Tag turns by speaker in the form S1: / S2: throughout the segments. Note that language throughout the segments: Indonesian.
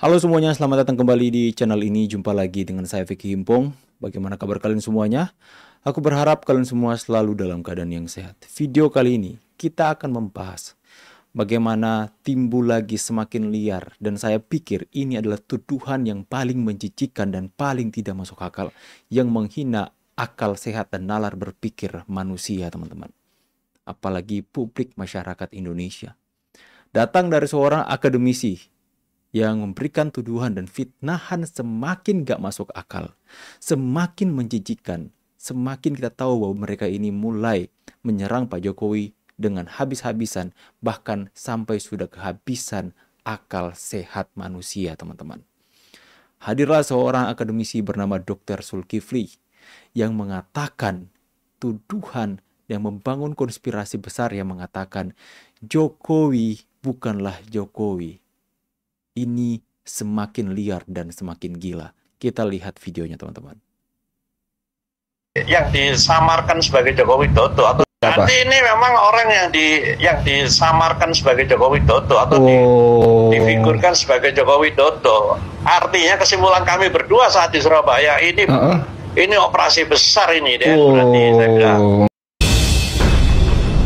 S1: Halo semuanya, selamat datang kembali di channel ini. Jumpa lagi dengan saya Vicky Himpong. Bagaimana kabar kalian semuanya? Aku berharap kalian semua selalu dalam keadaan yang sehat. Video kali ini kita akan membahas bagaimana timbul lagi semakin liar. Dan saya pikir ini adalah tuduhan yang paling menjijikkan dan paling tidak masuk akal, yang menghina akal sehat dan nalar berpikir manusia, teman-teman. Apalagi publik masyarakat Indonesia. Datang dari seorang akademisi yang memberikan tuduhan dan fitnahan semakin gak masuk akal, semakin menjijikkan, semakin kita tahu bahwa mereka ini mulai menyerang Pak Jokowi dengan habis-habisan, bahkan sampai sudah kehabisan akal sehat manusia, teman-teman. Hadirlah seorang akademisi bernama Dr. Zulkifli yang mengatakan tuduhan yang membangun konspirasi besar yang mengatakan Jokowi bukanlah Jokowi. Ini semakin liar dan semakin gila. Kita lihat videonya, teman-teman.
S2: Yang disamarkan sebagai Joko Widodo atau nanti ini memang orang yang disamarkan sebagai Joko Widodo atau difigurkan sebagai Joko Widodo. Artinya kesimpulan kami berdua saat di Surabaya ini operasi besar ini deh. Berarti saya bilang.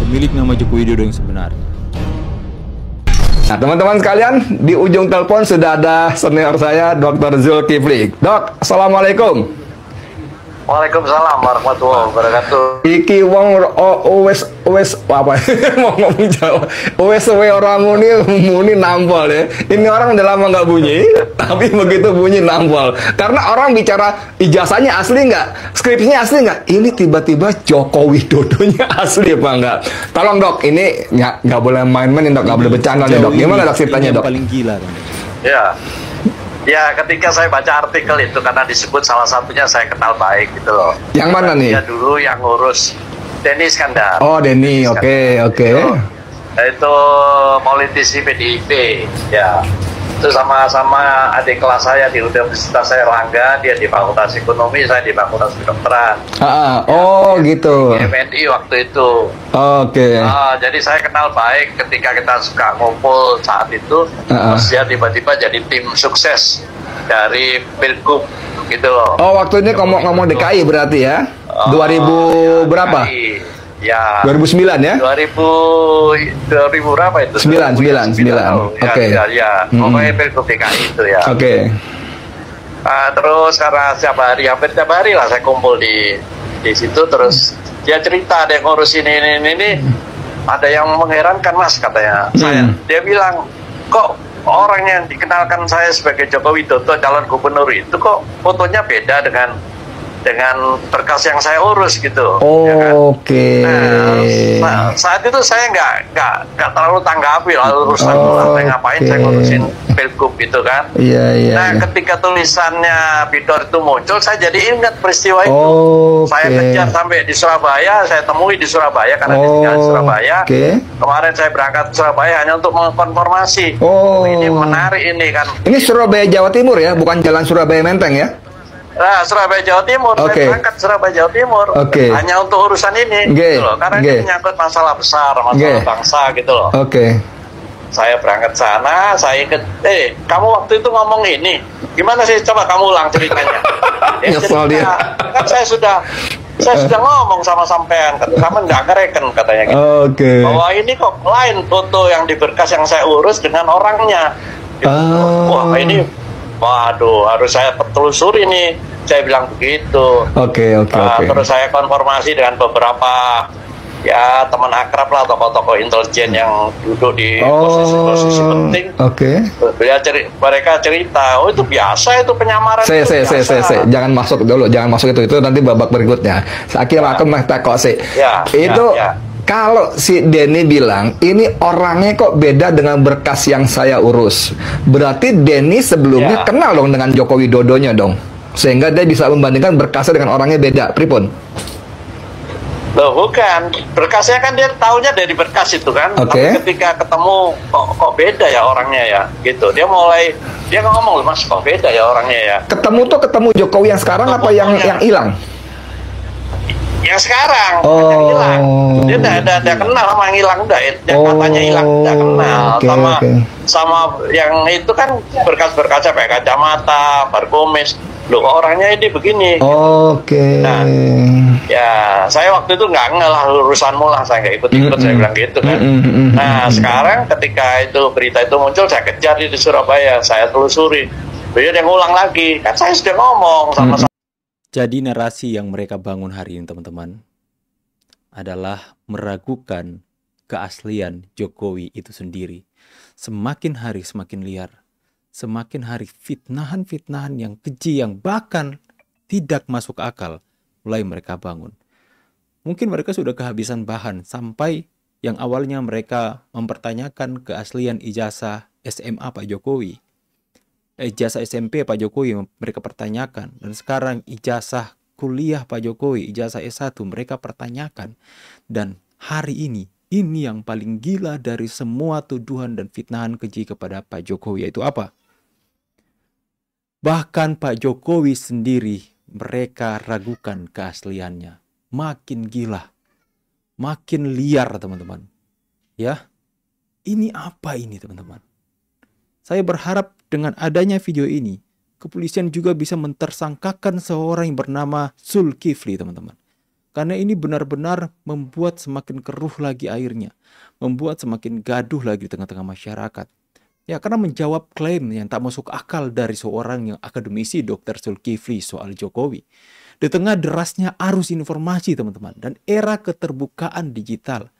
S1: Pemilik nama Joko Widodo yang sebenarnya.
S3: Nah, teman-teman sekalian, di ujung telepon sudah ada senior saya, Dr. Zulkifli. Dok, Assalamualaikum.
S2: Waalaikumsalam warahmatullahi wabarakatuh.
S3: Iki wong wes apa mau ngomong Jawa. Wes orang muni nampol ya. Ini orang udah lama nggak bunyi, tapi begitu bunyi nampol. Karena orang bicara ijazahnya asli nggak, skripsinya asli nggak. Ini tiba-tiba Joko Widodonya asli apa nggak? Tolong dok, ini nggak boleh main-main dok, nggak boleh bercanda nih dok. Gimana dok ceritanya dok?
S1: Paling gila kan?
S2: Ya, ketika saya baca artikel itu karena disebut salah satunya saya kenal baik gitu loh.
S3: Yang mana nih?
S2: Dia dulu yang ngurus Denny Iskandar.
S3: Oh, Denny, oke.
S2: Itu politisi PDIP, ya. Itu sama-sama adik kelas saya di Universitas Airlangga, dia di Fakultas Ekonomi, saya di Fakultas Kedokteran.
S3: Gitu.
S2: Di MNI waktu itu.
S3: Oke.
S2: Jadi saya kenal baik ketika kita suka ngumpul saat itu. Terus dia tiba-tiba jadi tim sukses dari Pilgub gitu loh.
S3: Oh, waktu ini ngomong DKI berarti ya? 2000 berapa?
S2: DKI. Ya.
S3: 2009 ya?
S2: 2000 berapa itu?
S3: 9. Oke.
S2: Ya. Pokoknya Pilgub DKI itu ya.
S3: Oke.
S2: Terus karena hampir tiap hari lah saya kumpul di situ, terus dia cerita ada yang ngurus ini. Ada yang mengherankan mas katanya. Dia bilang, kok orang yang dikenalkan saya sebagai Joko Widodo calon gubernur itu kok fotonya beda dengan berkas yang saya urus gitu. Ya kan?
S3: Oke.
S2: Nah, saat itu saya nggak terlalu tanggapi lah urusan saya ngapain, saya ngurusin Pilgub gitu kan.
S3: Iya.
S2: Ketika tulisannya Bidor itu muncul, saya jadi ingat peristiwa itu. Saya kejar sampai di Surabaya, saya temui di Surabaya karena dia tinggal di Surabaya. Kemarin saya berangkat ke Surabaya hanya untuk mengkonfirmasi. Ini menarik ini kan.
S3: Ini Surabaya Jawa Timur ya, bukan Jalan Surabaya Menteng ya?
S2: Nah, Surabaya Jawa Timur, saya berangkat Surabaya Jawa Timur hanya untuk urusan ini, gitu loh. Karena ini menyangkut masalah besar, masalah bangsa, gitu loh. Saya berangkat sana, saya ingat, kamu waktu itu ngomong ini, gimana sih? Coba kamu ulang ceritanya. Kan saya sudah ngomong sama sampean, kamu nggak ngereken katanya gitu. Bahwa ini kok lain foto yang di berkas yang saya urus dengan orangnya. Gitu. Wah ini. Waduh, harus saya telusuri nih. Saya bilang begitu. Terus saya konfirmasi dengan beberapa ya teman akrab lah, tokoh-tokoh intelijen yang duduk di posisi-posisi penting. Mereka cerita, itu biasa itu penyamaran.
S3: Jangan masuk dulu, jangan masuk itu nanti babak berikutnya. Akhirnya aku mau takut sih. Kalau si Denny bilang, ini orangnya kok beda dengan berkas yang saya urus. Berarti Denny sebelumnya kenal dong dengan Joko Widodonya dong. Sehingga dia bisa membandingkan berkasnya dengan orangnya beda. Pripun?
S2: Loh bukan. Berkasnya kan dia taunya dari berkas itu kan. Tapi ketika ketemu, kok beda ya orangnya ya. Gitu. Dia ngomong, mas kok beda ya orangnya ya.
S3: Ketemu Jokowi yang sekarang apa yang hilang?
S2: Yang sekarang yang hilang, dia udah kenal sama yang hilang, udah yang katanya hilang udah kenal, sama yang itu kan berkas-berkasnya kayak kacamata, barkomis, loh orangnya ini begini. Nah, ya saya waktu itu nggak ngelah urusanmu lah, saya nggak ikut-ikut, saya bilang gitu kan. Nah sekarang ketika itu berita itu muncul, saya kejar di Surabaya, saya telusuri, beliau yang ngulang lagi, kan saya sudah ngomong sama
S1: Jadi narasi yang mereka bangun hari ini teman-teman adalah meragukan keaslian Jokowi itu sendiri. Semakin hari semakin liar. Semakin hari fitnahan-fitnahan yang keji yang bahkan tidak masuk akal mulai mereka bangun. Mungkin mereka sudah kehabisan bahan sampai yang awalnya mereka mempertanyakan keaslian ijazah SMA Pak Jokowi. Ijazah SMP Pak Jokowi mereka pertanyakan, dan sekarang ijazah kuliah Pak Jokowi, ijazah S1 mereka pertanyakan. Dan hari ini yang paling gila dari semua tuduhan dan fitnahan keji kepada Pak Jokowi, yaitu apa? Bahkan Pak Jokowi sendiri mereka ragukan keasliannya. Makin gila, makin liar teman-teman. Ya, ini apa ini teman-teman? Saya berharap dengan adanya video ini, kepolisian juga bisa mentersangkakan seorang yang bernama Zulkifli, teman-teman. Karena ini benar-benar membuat semakin keruh lagi airnya. Membuat semakin gaduh lagi di tengah-tengah masyarakat. Ya, karena menjawab klaim yang tak masuk akal dari seorang yang akademisi Dr. Zulkifli soal Jokowi. Di tengah derasnya arus informasi, teman-teman, dan era keterbukaan digital.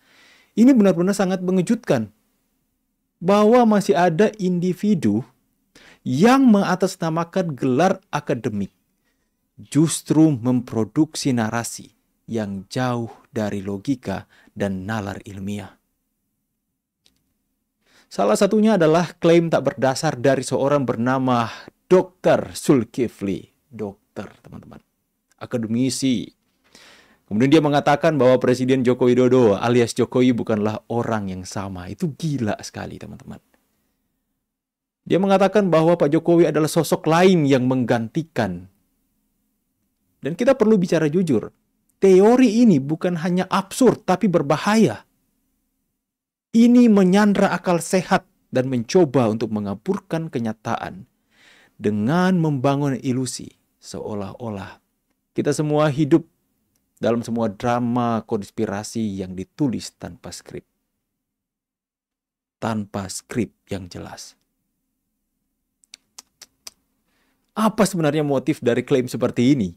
S1: Ini benar-benar sangat mengejutkan. Bahwa masih ada individu yang mengatasnamakan gelar akademik justru memproduksi narasi yang jauh dari logika dan nalar ilmiah. Salah satunya adalah klaim tak berdasar dari seorang bernama Dr. Zulkifli. Dokter, teman-teman. Akademisi. Kemudian dia mengatakan bahwa Presiden Joko Widodo alias Jokowi bukanlah orang yang sama. Itu gila sekali, teman-teman. Dia mengatakan bahwa Pak Jokowi adalah sosok lain yang menggantikan. Dan kita perlu bicara jujur. Teori ini bukan hanya absurd, tapi berbahaya. Ini menyandra akal sehat dan mencoba untuk mengaburkan kenyataan dengan membangun ilusi seolah-olah kita semua hidup dalam semua drama konspirasi yang ditulis tanpa skrip. Tanpa skrip yang jelas. Apa sebenarnya motif dari klaim seperti ini?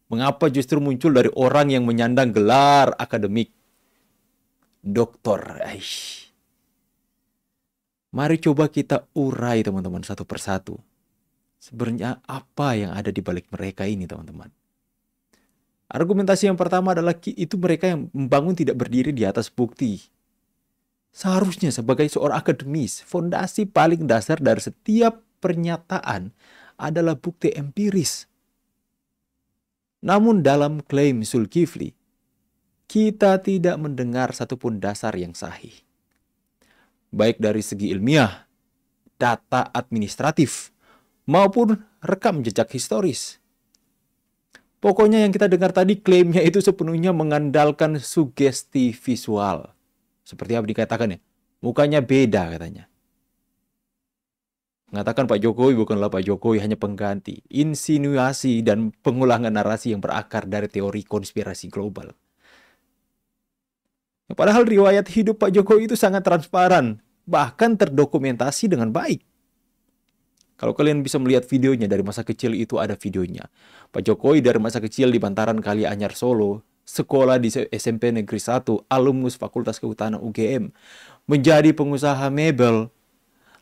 S1: Mengapa justru muncul dari orang yang menyandang gelar akademik? Doktor. Mari coba kita urai teman-teman satu persatu. Sebenarnya apa yang ada di balik mereka ini teman-teman? Argumentasi yang pertama adalah itu mereka yang membangun tidak berdiri di atas bukti. Seharusnya sebagai seorang akademis, fondasi paling dasar dari setiap pernyataan adalah bukti empiris. Namun dalam klaim Zulkifli, kita tidak mendengar satupun dasar yang sahih. Baik dari segi ilmiah, data administratif, maupun rekam jejak historis. Pokoknya yang kita dengar tadi klaimnya itu sepenuhnya mengandalkan sugesti visual. Seperti apa dikatakan ya? Mukanya beda katanya. Mengatakan Pak Jokowi bukanlah Pak Jokowi, hanya pengganti. Insinuasi dan pengulangan narasi yang berakar dari teori konspirasi global. Padahal riwayat hidup Pak Jokowi itu sangat transparan. Bahkan terdokumentasi dengan baik. Kalau kalian bisa melihat videonya dari masa kecil itu ada videonya. Pak Jokowi dari masa kecil di Bantaran Kali Anyar Solo, sekolah di SMP Negeri 1, alumnus Fakultas Kehutanan UGM, menjadi pengusaha mebel,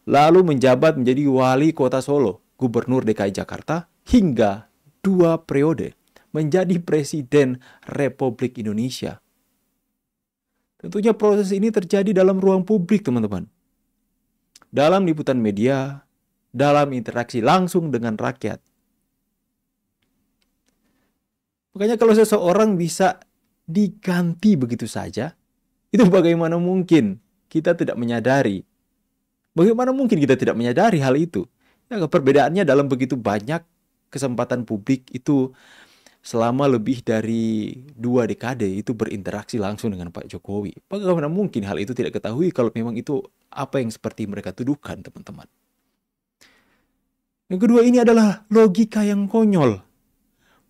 S1: lalu menjabat menjadi wali kota Solo, gubernur DKI Jakarta, hingga 2 periode menjadi Presiden Republik Indonesia. Tentunya proses ini terjadi dalam ruang publik, teman-teman. Dalam liputan media, dalam interaksi langsung dengan rakyat. Makanya kalau seseorang bisa diganti begitu saja, itu bagaimana mungkin kita tidak menyadari? Bagaimana mungkin kita tidak menyadari hal itu? Ya, perbedaannya dalam begitu banyak kesempatan publik itu selama lebih dari 2 dekade itu berinteraksi langsung dengan Pak Jokowi. Bagaimana mungkin hal itu tidak ketahui kalau memang itu apa yang seperti mereka tuduhkan, teman-teman. Yang kedua, ini adalah logika yang konyol.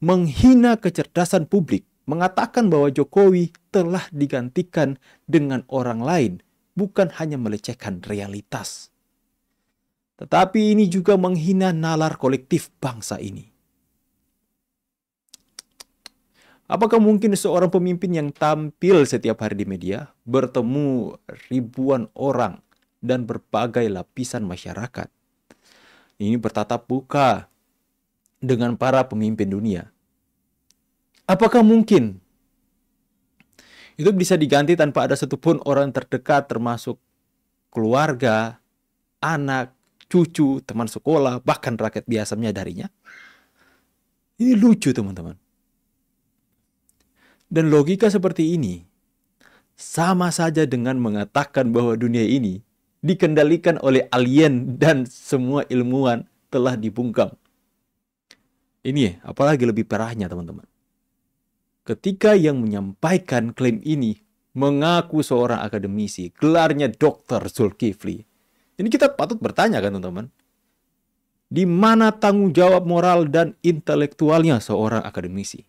S1: Menghina kecerdasan publik, mengatakan bahwa Jokowi telah digantikan dengan orang lain, bukan hanya melecehkan realitas. Tetapi ini juga menghina nalar kolektif bangsa ini. Apakah mungkin seorang pemimpin yang tampil setiap hari di media, bertemu ribuan orang dan berbagai lapisan masyarakat, ini bertatap muka dengan para pemimpin dunia? Apakah mungkin itu bisa diganti tanpa ada satupun orang terdekat, termasuk keluarga, anak, cucu, teman sekolah, bahkan rakyat biasa menyadarinya? Ini lucu, teman-teman. Dan logika seperti ini sama saja dengan mengatakan bahwa dunia ini dikendalikan oleh alien dan semua ilmuwan telah dibungkam. Ini apalagi lebih parahnya, teman-teman. Ketika yang menyampaikan klaim ini mengaku seorang akademisi, gelarnya Dr. Zulkifli. Ini kita patut bertanya kan, teman-teman. Di mana tanggung jawab moral dan intelektualnya seorang akademisi?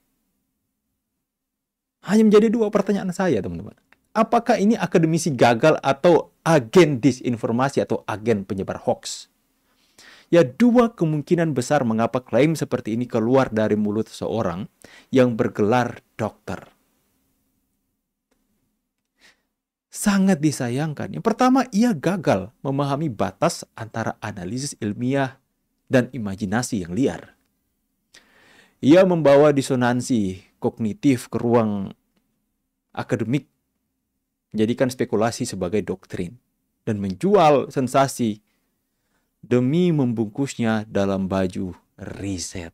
S1: Hanya menjadi 2 pertanyaan saya, teman-teman. Apakah ini akademisi gagal atau agen disinformasi atau agen penyebar hoax? Ya, 2 kemungkinan besar mengapa klaim seperti ini keluar dari mulut seorang yang bergelar dokter. Sangat disayangkan. Yang pertama, ia gagal memahami batas antara analisis ilmiah dan imajinasi yang liar. Ia membawa disonansi kognitif ke ruang akademik, menjadikan spekulasi sebagai doktrin, dan menjual sensasi demi membungkusnya dalam baju riset.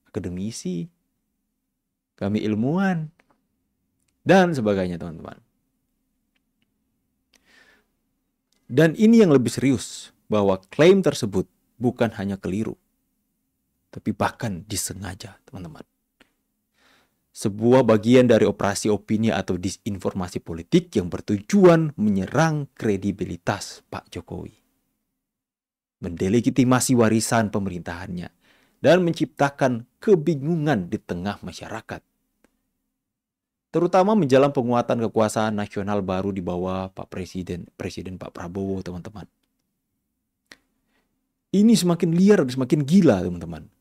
S1: Akademisi, kami ilmuwan, dan sebagainya, teman-teman. Dan ini yang lebih serius, bahwa klaim tersebut bukan hanya keliru, tapi bahkan disengaja, teman-teman. Sebuah bagian dari operasi opini atau disinformasi politik yang bertujuan menyerang kredibilitas Pak Jokowi, mendelegitimasi warisan pemerintahannya, dan menciptakan kebingungan di tengah masyarakat. Terutama menjelang penguatan kekuasaan nasional baru di bawah Presiden Pak Prabowo, teman-teman. Ini semakin liar dan semakin gila, teman-teman.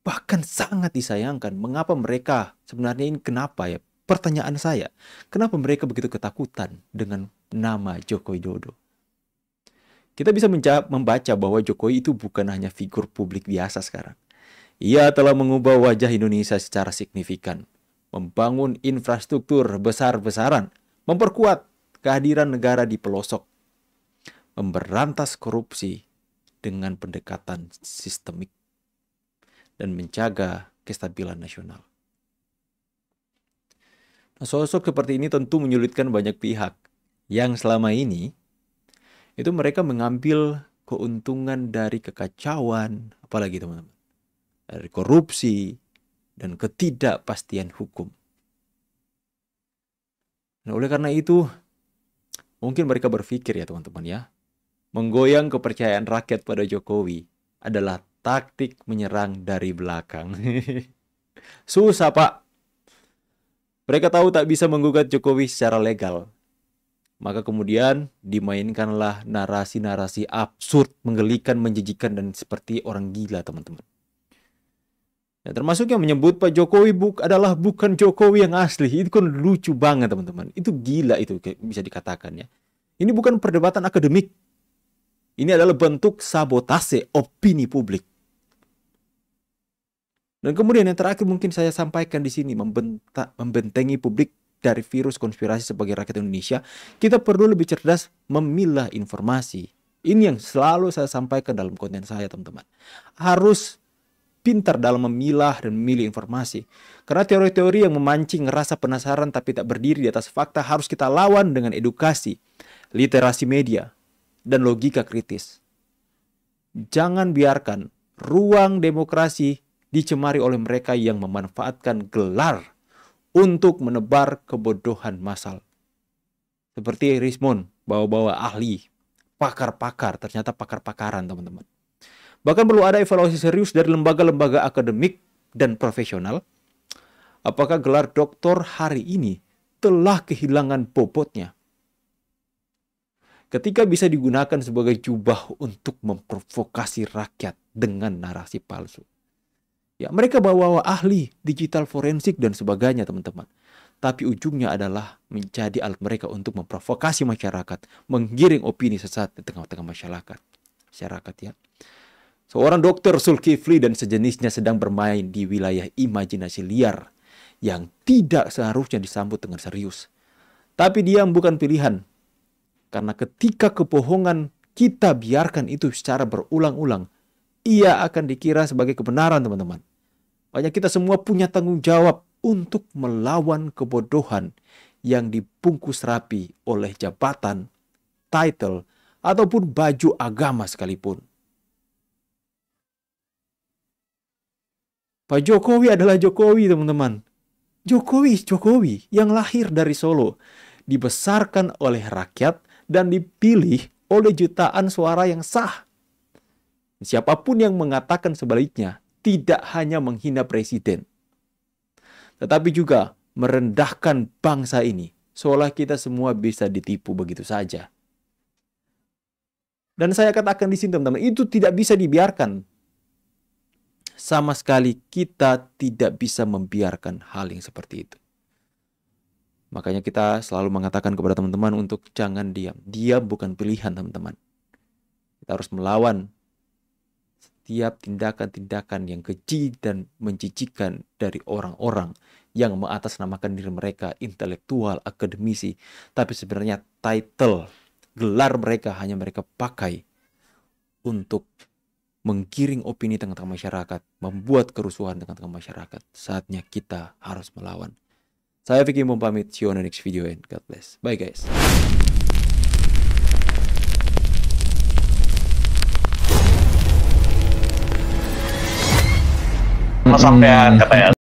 S1: Bahkan sangat disayangkan mengapa mereka sebenarnya ini kenapa ya? Pertanyaan saya, kenapa mereka begitu ketakutan dengan nama Joko Widodo? Kita bisa membaca bahwa Jokowi itu bukan hanya figur publik biasa sekarang. Ia telah mengubah wajah Indonesia secara signifikan, membangun infrastruktur besar-besaran, memperkuat kehadiran negara di pelosok, memberantas korupsi dengan pendekatan sistemik, dan menjaga kestabilan nasional. Nah, sosok seperti ini tentu menyulitkan banyak pihak yang selama ini itu mereka mengambil keuntungan dari kekacauan, apalagi teman-teman, dari korupsi dan ketidakpastian hukum. Nah, oleh karena itu, mungkin mereka berpikir ya teman-teman ya, menggoyang kepercayaan rakyat pada Jokowi adalah taktik menyerang dari belakang. Susah, Pak. Mereka tahu tak bisa menggugat Jokowi secara legal. Maka kemudian dimainkanlah narasi-narasi absurd, menggelikan, menjijikan, dan seperti orang gila, teman-teman. Ya, termasuk yang menyebut Pak Jokowi adalah bukan Jokowi yang asli. Itu kan lucu banget, teman-teman. Itu gila itu bisa dikatakan ya. Ini bukan perdebatan akademik. Ini adalah bentuk sabotase opini publik. Dan kemudian yang terakhir mungkin saya sampaikan di sini, membentengi publik dari virus konspirasi sebagai rakyat Indonesia, kita perlu lebih cerdas memilah informasi. Ini yang selalu saya sampaikan dalam konten saya, teman-teman. Harus pintar dalam memilah dan memilih informasi. Karena teori-teori yang memancing rasa penasaran tapi tak berdiri di atas fakta harus kita lawan dengan edukasi, literasi media, dan logika kritis. Jangan biarkan ruang demokrasi dicemari oleh mereka yang memanfaatkan gelar untuk menebar kebodohan massal. Seperti Rismond, bawa-bawa ahli, pakar-pakar, ternyata pakar-pakaran teman-teman. Bahkan perlu ada evaluasi serius dari lembaga-lembaga akademik dan profesional. Apakah gelar doktor hari ini telah kehilangan bobotnya ketika bisa digunakan sebagai jubah untuk memprovokasi rakyat dengan narasi palsu? Ya, mereka bawa ahli digital forensik dan sebagainya teman-teman. Tapi ujungnya adalah menjadi alat mereka untuk memprovokasi masyarakat, menggiring opini sesat di tengah-tengah masyarakat ya. Seorang dokter Zulkifli dan sejenisnya sedang bermain di wilayah imajinasi liar yang tidak seharusnya disambut dengan serius. Tapi diam bukan pilihan. Karena ketika kebohongan kita biarkan itu secara berulang-ulang, ia akan dikira sebagai kebenaran teman-teman. Makanya kita semua punya tanggung jawab untuk melawan kebodohan yang dibungkus rapi oleh jabatan, title, ataupun baju agama sekalipun. Pak Jokowi adalah Jokowi teman-teman. Jokowi yang lahir dari Solo, dibesarkan oleh rakyat dan dipilih oleh jutaan suara yang sah. Siapapun yang mengatakan sebaliknya tidak hanya menghina presiden, tetapi juga merendahkan bangsa ini, seolah kita semua bisa ditipu begitu saja. Dan saya katakan di sini teman-teman, itu tidak bisa dibiarkan. Sama sekali kita tidak bisa membiarkan hal yang seperti itu. Makanya kita selalu mengatakan kepada teman-teman untuk jangan diam. Diam bukan pilihan teman-teman. Kita harus melawan setiap tindakan-tindakan yang keji dan menjijikkan dari orang-orang yang mengatasnamakan diri mereka intelektual, akademisi, tapi sebenarnya title, gelar mereka hanya mereka pakai untuk menggiring opini tengah-tengah masyarakat, membuat kerusuhan tengah-tengah masyarakat. Saatnya kita harus melawan. Saya Vicky Himpong pamit, see you on the next video and God bless. Bye guys.
S2: Sampean katanya